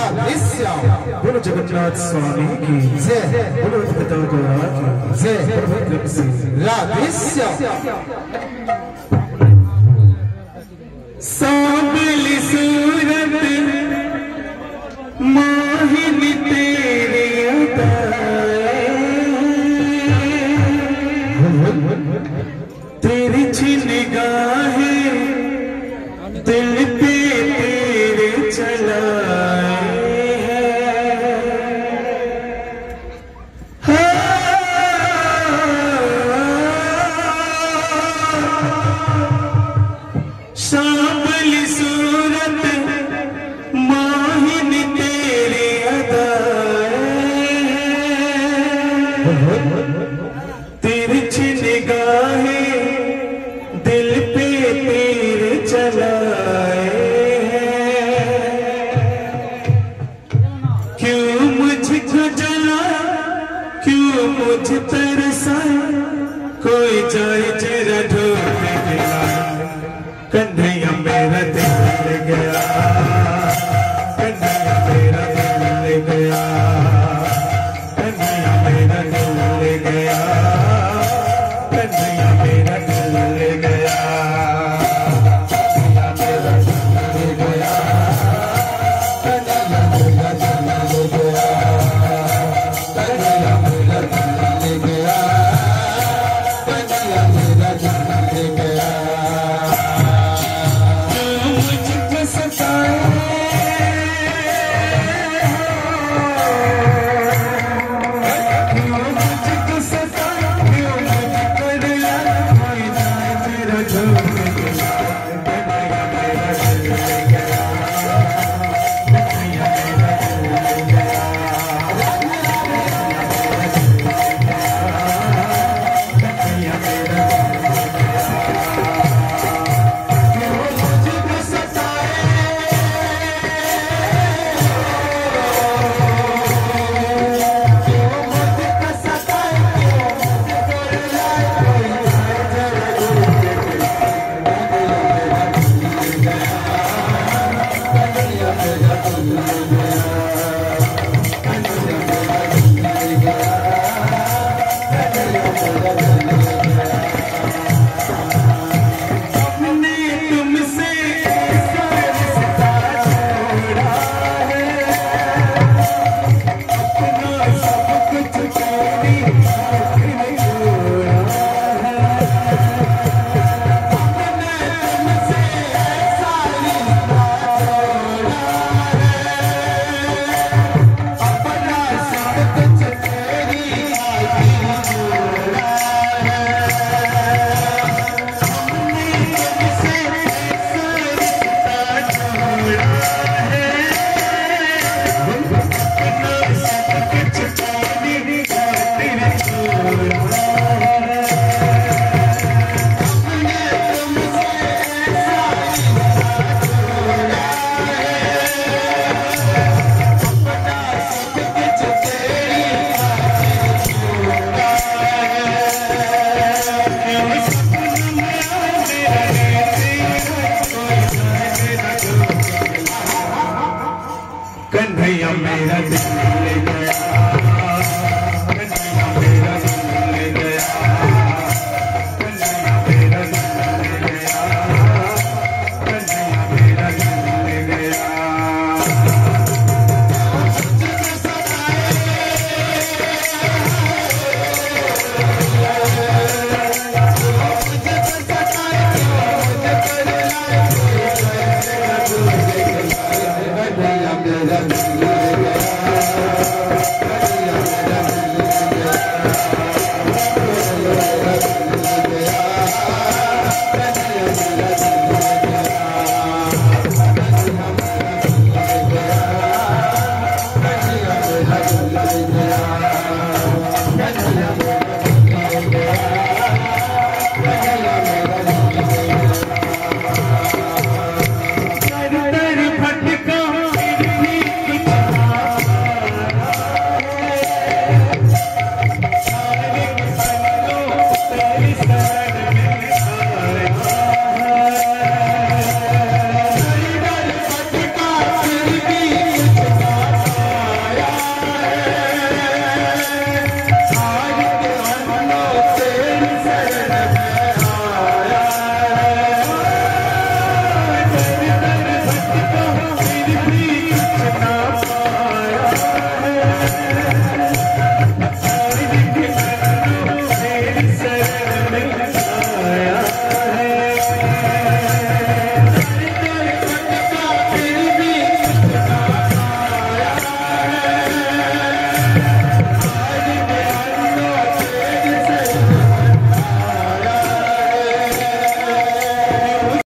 बोलो जगन्नाथ स्वामी की जय, बोलो पिता गौरा की जय, राधे सांवली सूरत मोहिनी तेरी तेरी छि निगाहें दिल पे तेरे चलाए सांवली सूरत मोहिनी तेरी तिरछी निगाहें दिल पे तीर चलाए क्यों मुझको जला क्यों मुझ तरसा कोई जाए जरा ढूंढ कन्हैया मेरा दिल गया कन्हैया मेरा दिल गया कन्हैया मेरा दिल गया कन्हैया मेरा दिल गया कन्हैया मेरा दिल गया कन्हैया मेरा दिल गया कन्हैया मेरा दिल गया कन्हैया मेरा दिल गया कन्हैया मेरा दिल गया कन्हैया मेरा दिल गया कन्हैया मेरा दिल गया कन्हैया मेरा शरण